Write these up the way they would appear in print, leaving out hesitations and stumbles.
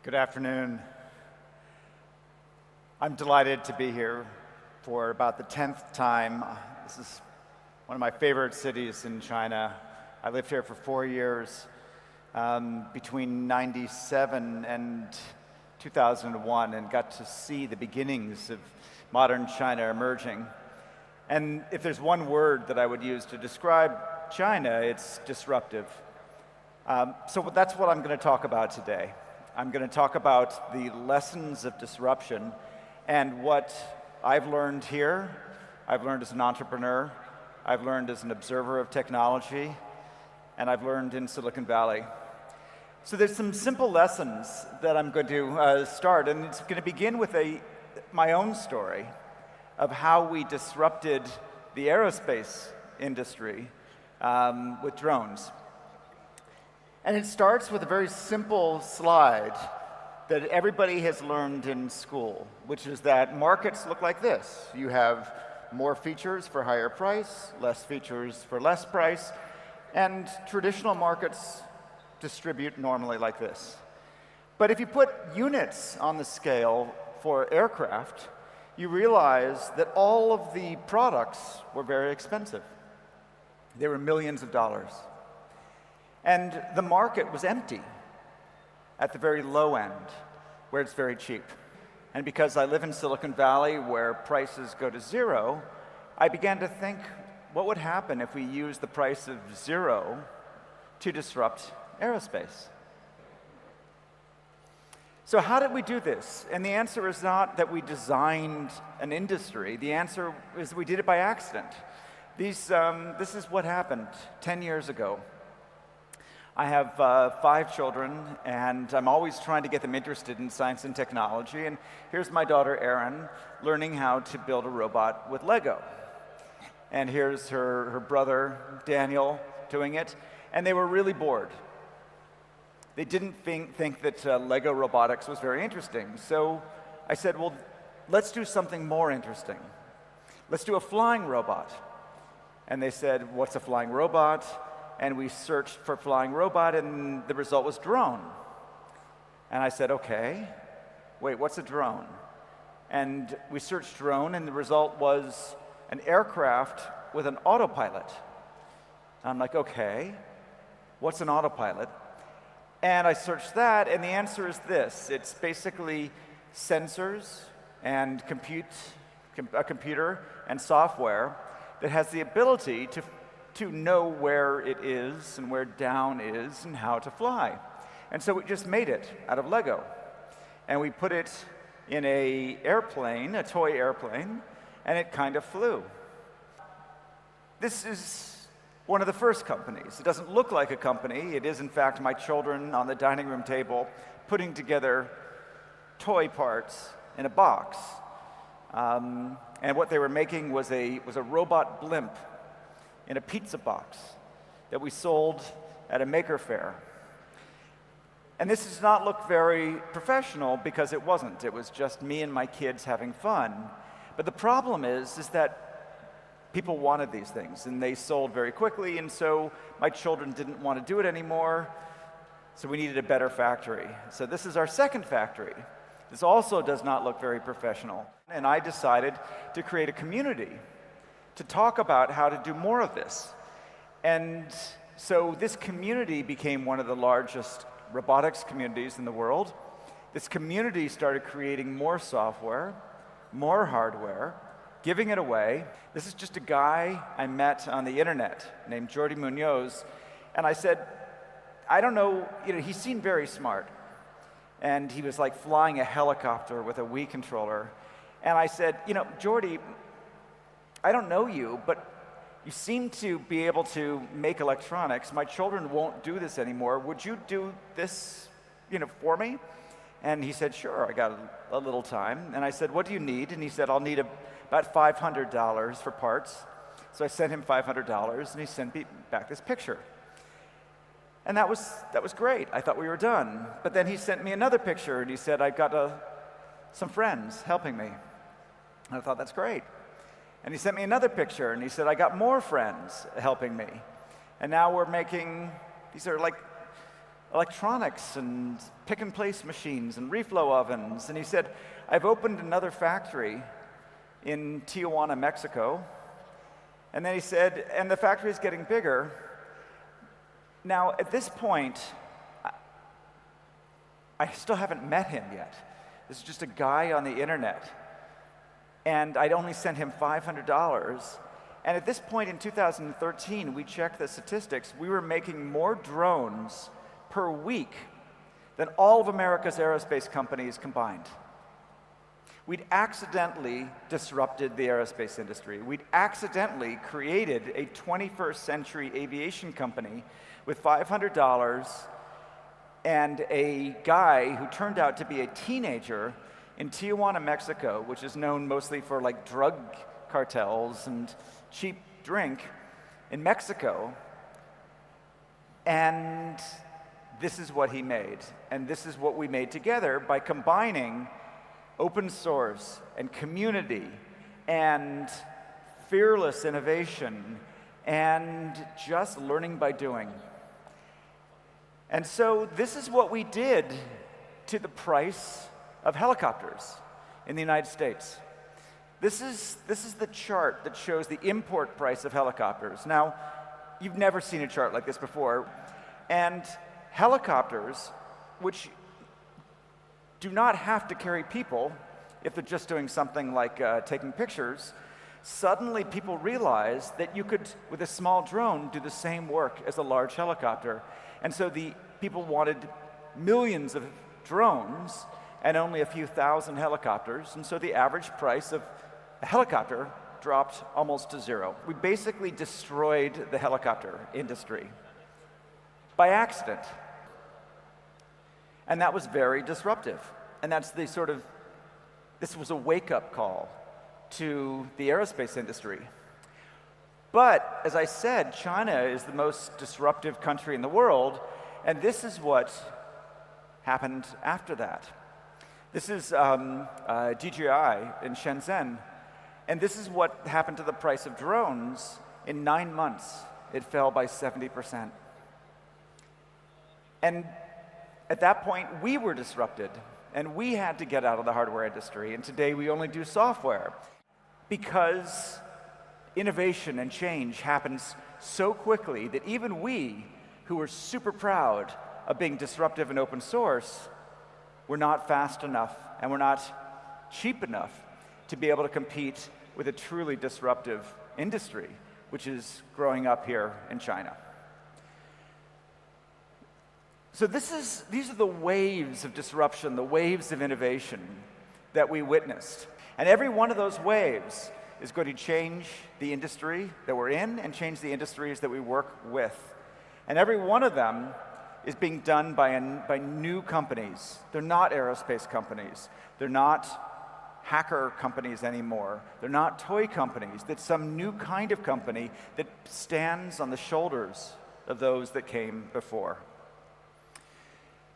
Good afternoon. I'm delighted to be here for about the 10th time. This is one of my favorite cities in China. I lived here for 4 years, between 97 and 2001, and got to see the beginnings of modern China emerging. And if there's one word that I would use to describe China, it's disruptive. So that's what I'm going to talk about today. I'm going to talk about the lessons of disruption and what I've learned here, I've learned as an entrepreneur, I've learned as an observer of technology, and I've learned in Silicon Valley. So there's some simple lessons that I'm going to start, and it's going to begin with my own story of how we disrupted the aerospace industry with drones. And it starts with a very simple slide that everybody has learned in school, which is that markets look like this. You have more features for higher price, less features for less price, and traditional markets distribute normally like this. But if you put units on the scale for aircraft, you realize that all of the products were very expensive. They were millions of dollars. And the market was empty at the very low end, where it's very cheap. And because I live in Silicon Valley, where prices go to zero, I began to think, what would happen if we used the price of zero to disrupt aerospace? So how did we do this? And the answer is not that we designed an industry. The answer is we did it by accident. This is what happened 10 years ago. I have 5 children, and I'm always trying to get them interested in science and technology. And here's my daughter, Erin, learning how to build a robot with Lego. And here's her brother, Daniel, doing it. And they were really bored. They didn't think that Lego robotics was very interesting. So I said, well, let's do something more interesting. Let's do a flying robot. And they said, what's a flying robot? And we searched for flying robot, and the result was drone. And I said, okay, wait, what's a drone? And we searched drone, and the result was an aircraft with an autopilot. And I'm like, okay, what's an autopilot? And I searched that, and the answer is this. It's basically sensors and a computer and software that has the ability to know where it is and where down is and how to fly. And so we just made it out of Lego. And we put it in a toy airplane, and it kind of flew. This is one of the first companies. It doesn't look like a company. It is, in fact, my children on the dining room table putting together toy parts in a box. And what they were making was a robot blimp in a pizza box that we sold at a maker fair. And this does not look very professional because it wasn't. It was just me and my kids having fun. But the problem is that people wanted these things, and they sold very quickly, and so my children didn't want to do it anymore, so we needed a better factory. So this is our second factory. This also does not look very professional. And I decided to create a community to talk about how to do more of this. And so this community became one of the largest robotics communities in the world. This community started creating more software, more hardware, giving it away. This is just a guy I met on the internet named Jordi Munoz, and I said, I don't know, he seemed very smart. And he was like flying a helicopter with a Wii controller. And I said, Jordi, I don't know you, but you seem to be able to make electronics. My children won't do this anymore. Would you do this, for me? And he said, sure, I got a little time. And I said, what do you need? And he said, I'll need about $500 for parts. So I sent him $500, and he sent me back this picture. And that was great. I thought we were done. But then he sent me another picture, and he said, I've got some friends helping me. And I thought, that's great. And he sent me another picture, and he said, I got more friends helping me. And now we're making, these are like electronics and pick-and-place machines and reflow ovens. And he said, I've opened another factory in Tijuana, Mexico. And then he said, and the factory is getting bigger. Now, at this point, I still haven't met him yet. This is just a guy on the internet. And I'd only sent him $500. And at this point in 2013, we checked the statistics. We were making more drones per week than all of America's aerospace companies combined. We'd accidentally disrupted the aerospace industry. We'd accidentally created a 21st century aviation company with $500 and a guy who turned out to be a teenager in Tijuana, Mexico, which is known mostly for like drug cartels and cheap drink in Mexico. And this is what he made. And this is what we made together by combining open source and community and fearless innovation and just learning by doing. And so this is what we did to the price of helicopters in the United States. This is the chart that shows the import price of helicopters. Now, you've never seen a chart like this before. And helicopters, which do not have to carry people if they're just doing something like taking pictures, suddenly people realized that you could, with a small drone, do the same work as a large helicopter. And so the people wanted millions of drones and only a few thousand helicopters, and so the average price of a helicopter dropped almost to zero. We basically destroyed the helicopter industry by accident. And that was very disruptive. And that's the sort of, this was a wake-up call to the aerospace industry. But, as I said, China is the most disruptive country in the world, and this is what happened after that. This is DJI in Shenzhen, and this is what happened to the price of drones. In 9 months, it fell by 70%. And at that point, we were disrupted, and we had to get out of the hardware industry, and today we only do software. Because innovation and change happens so quickly that even we, who are super proud of being disruptive and open source, we're not fast enough and we're not cheap enough to be able to compete with a truly disruptive industry, which is growing up here in China. So these are the waves of disruption, the waves of innovation that we witnessed. And every one of those waves is going to change the industry that we're in and change the industries that we work with. And every one of them is being done by new companies. They're not aerospace companies. They're not hacker companies anymore. They're not toy companies. It's some new kind of company that stands on the shoulders of those that came before.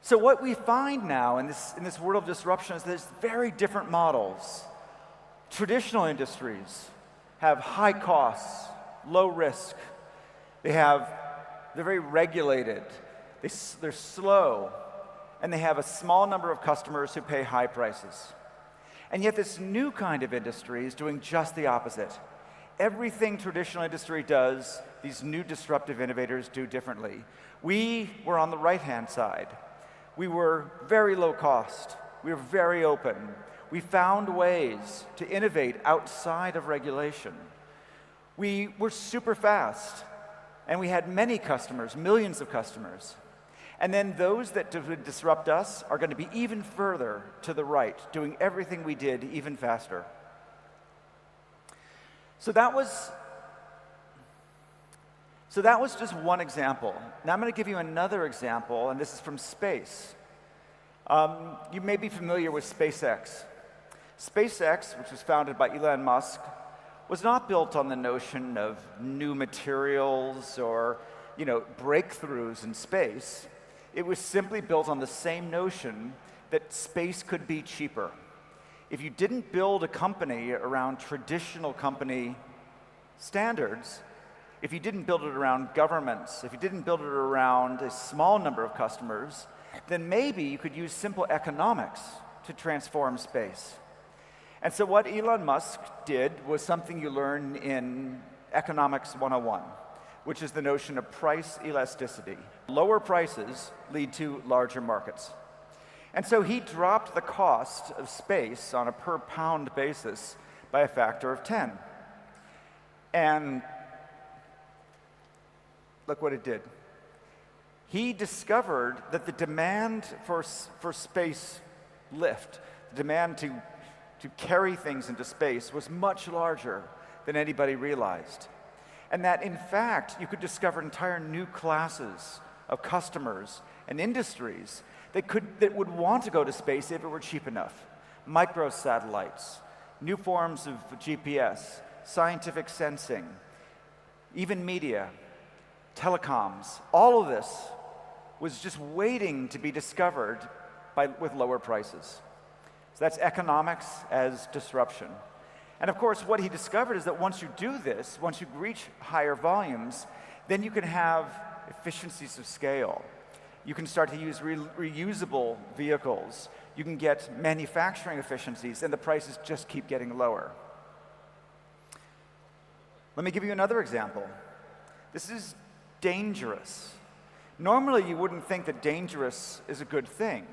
So what we find now in this world of disruption is there's very different models. Traditional industries have high costs, low risk. They're very regulated. They're slow, and they have a small number of customers who pay high prices. And yet this new kind of industry is doing just the opposite. Everything traditional industry does, these new disruptive innovators do differently. We were on the right-hand side. We were very low cost. We were very open. We found ways to innovate outside of regulation. We were super fast, and we had many customers, millions of customers. And then those that would disrupt us are going to be even further to the right, doing everything we did even faster. So that was just one example. Now I'm going to give you another example, and this is from space. You may be familiar with SpaceX. SpaceX, which was founded by Elon Musk, was not built on the notion of new materials or, breakthroughs in space. It was simply built on the same notion that space could be cheaper. If you didn't build a company around traditional company standards, if you didn't build it around governments, if you didn't build it around a small number of customers, then maybe you could use simple economics to transform space. And so what Elon Musk did was something you learn in Economics 101, which is the notion of price elasticity. Lower prices lead to larger markets. And so he dropped the cost of space on a per pound basis by a factor of 10. And look what it did. He discovered that the demand for space lift, the demand to carry things into space was much larger than anybody realized. And that in fact, you could discover entire new classes of customers and industries that would want to go to space if it were cheap enough. Microsatellites, new forms of GPS, scientific sensing, even media, telecoms, all of this was just waiting to be discovered with lower prices. So that's economics as disruption. And of course, what he discovered is that once you do this, once you reach higher volumes, then you can have efficiencies of scale. You can start to use reusable vehicles. You can get manufacturing efficiencies, and the prices just keep getting lower. Let me give you another example. This is dangerous. Normally, you wouldn't think that dangerous is a good thing.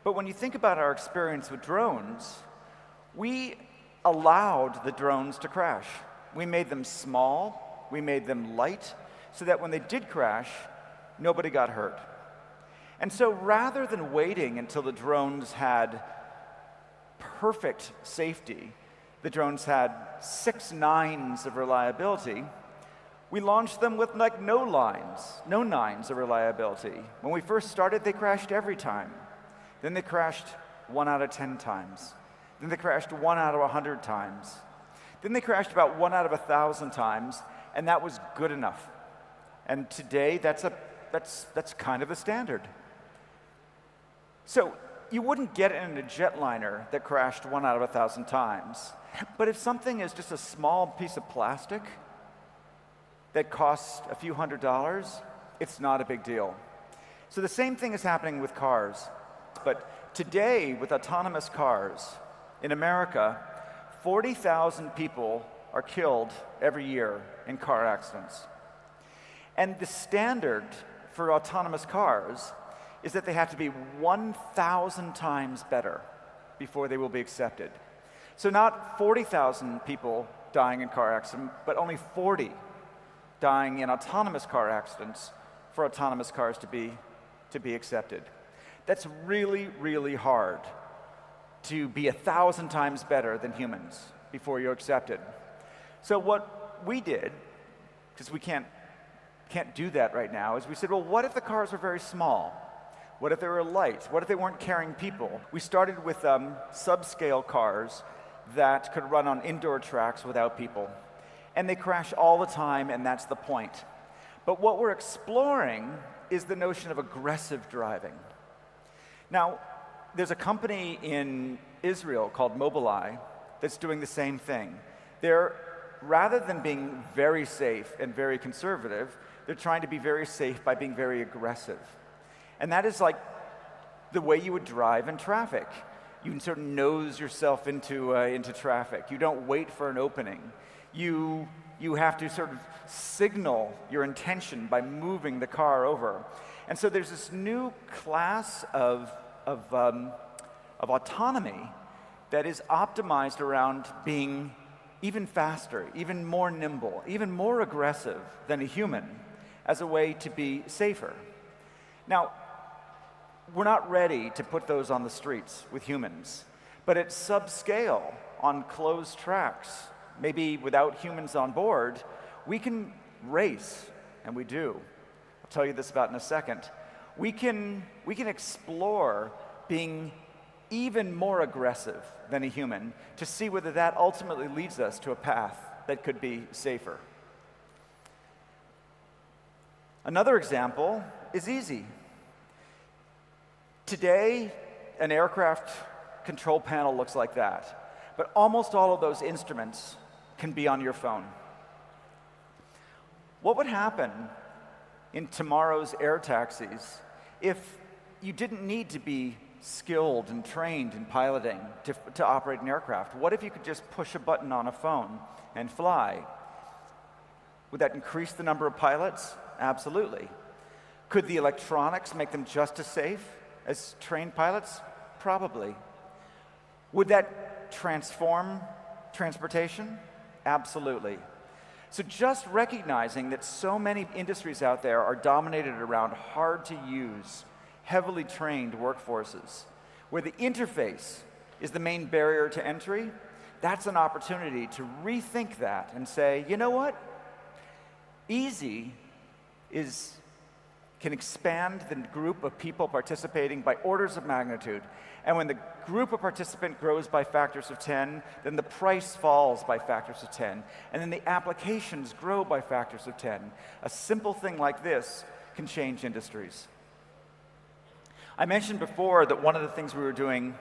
But when you think about our experience with drones, we allowed the drones to crash. We made them small, we made them light, so that when they did crash, nobody got hurt. And so rather than waiting until the drones had perfect safety, the drones had 6 nines of reliability, we launched them with like no nines of reliability. When we first started, they crashed every time. Then they crashed 1 out of 10 times. Then they crashed 1 out of 100 times. Then they crashed about 1 out of 1,000 times, and that was good enough. And today, that's kind of the standard. So you wouldn't get it in a jetliner that crashed 1 out of 1,000 times. But if something is just a small piece of plastic that costs a few $100s, it's not a big deal. So the same thing is happening with cars. But today, with autonomous cars, in America, 40,000 people are killed every year in car accidents. And the standard for autonomous cars is that they have to be 1,000 times better before they will be accepted. So not 40,000 people dying in car accidents, but only 40 dying in autonomous car accidents for autonomous cars to be accepted. That's really, really hard to be 1,000 times better than humans before you're accepted. So what we did, because we can't do that right now, is we said, well, what if the cars were very small? What if they were light? What if they weren't carrying people? We started with subscale cars that could run on indoor tracks without people. And they crash all the time, and that's the point. But what we're exploring is the notion of aggressive driving. Now, there's a company in Israel called Mobileye that's doing the same thing. Rather than being very safe and very conservative, they're trying to be very safe by being very aggressive. And that is like the way you would drive in traffic. You can sort of nose yourself into traffic. You don't wait for an opening. You have to sort of signal your intention by moving the car over. And so there's this new class of autonomy that is optimized around being even faster, even more nimble, even more aggressive than a human as a way to be safer. Now, we're not ready to put those on the streets with humans, but at subscale, on closed tracks, maybe without humans on board, we can race, and we do. I'll tell you this about in a second. We can explore being even more aggressive than a human to see whether that ultimately leads us to a path that could be safer. Another example is easy. Today, an aircraft control panel looks like that, but almost all of those instruments can be on your phone. What would happen in tomorrow's air taxis if you didn't need to be skilled and trained in piloting to operate an aircraft? What if you could just push a button on a phone and fly? Would that increase the number of pilots? Absolutely. Could the electronics make them just as safe as trained pilots? Probably. Would that transform transportation? Absolutely. So just recognizing that so many industries out there are dominated around hard-to-use, heavily trained workforces, where the interface is the main barrier to entry, that's an opportunity to rethink that and say, you know what? Easy can expand the group of people participating by orders of magnitude. And when the group of participants grows by factors of 10, then the price falls by factors of 10. And then the applications grow by factors of 10. A simple thing like this can change industries. I mentioned before that one of the things we were doing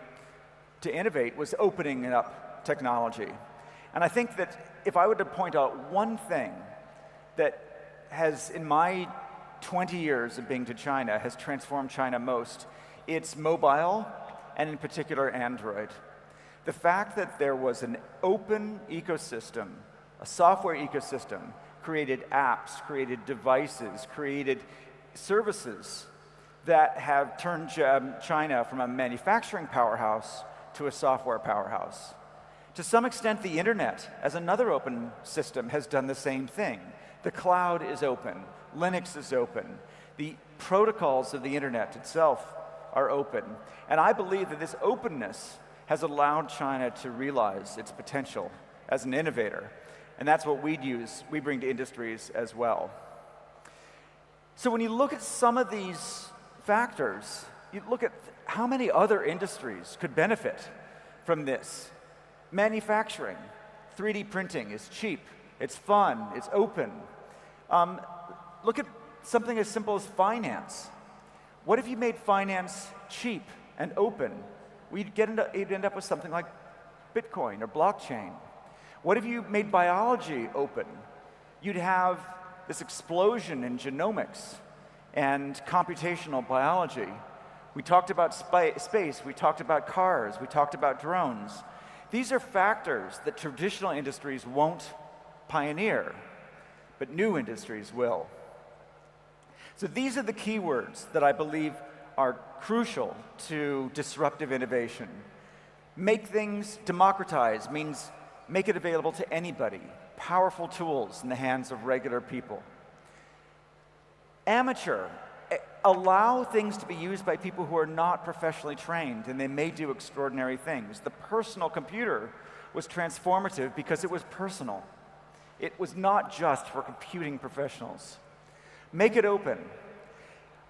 to innovate was opening up technology. And I think that if I were to point out one thing that has, in my 20 years of being to China, has transformed China most, it's mobile, and in particular Android. The fact that there was an open ecosystem, a software ecosystem, created apps, created devices, created services that have turned China from a manufacturing powerhouse to a software powerhouse. To some extent, the internet, as another open system, has done the same thing. The cloud is open, Linux is open, the protocols of the internet itself are open. And I believe that this openness has allowed China to realize its potential as an innovator. And that's what we bring to industries as well. So when you look at some of these factors, you look at how many other industries could benefit from this. Manufacturing, 3D printing is cheap, it's fun, it's open. Look at something as simple as finance. What if you made finance cheap and open? You'd end up with something like Bitcoin or blockchain. What if you made biology open? You'd have this explosion in genomics and computational biology. We talked about space, we talked about cars, we talked about drones. These are factors that traditional industries won't pioneer, but new industries will. So these are the keywords that I believe are crucial to disruptive innovation. Make things democratize means make it available to anybody. Powerful tools in the hands of regular people. Amateur, allow things to be used by people who are not professionally trained, and they may do extraordinary things. The personal computer was transformative because it was personal. It was not just for computing professionals. Make it open.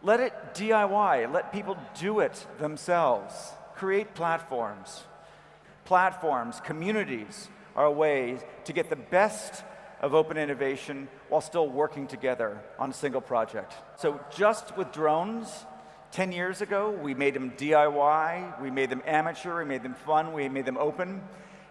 Let it DIY. Let people do it themselves. Create platforms. Platforms, communities are a way to get the best of open innovation while still working together on a single project. So just with drones, 10 years ago, we made them DIY, we made them amateur, we made them fun, we made them open,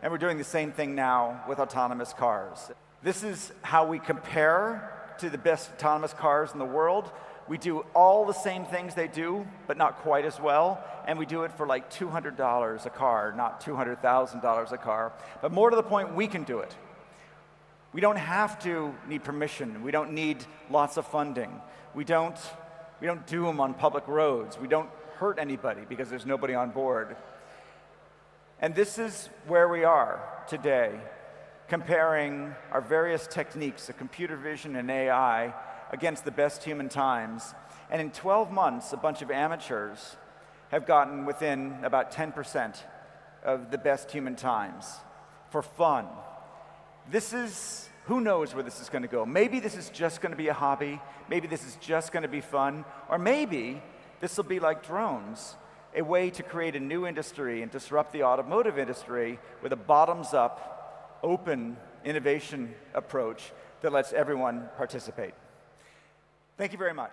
and we're doing the same thing now with autonomous cars. This is how we compare to the best autonomous cars in the world. We do all the same things they do, but not quite as well, and we do it for like $200 a car, not $200,000 a car. But more to the point, we can do it. We don't have to need permission. We don't need lots of funding. We don't do them on public roads. We don't hurt anybody because there's nobody on board. And this is where we are today, comparing our various techniques of computer vision and AI against the best human times. And in 12 months, a bunch of amateurs have gotten within about 10% of the best human times for fun. Who knows where this is going to go? Maybe this is just going to be a hobby. Maybe this is just going to be fun. Or maybe this will be like drones, a way to create a new industry and disrupt the automotive industry with a bottoms-up, open innovation approach that lets everyone participate. Thank you very much.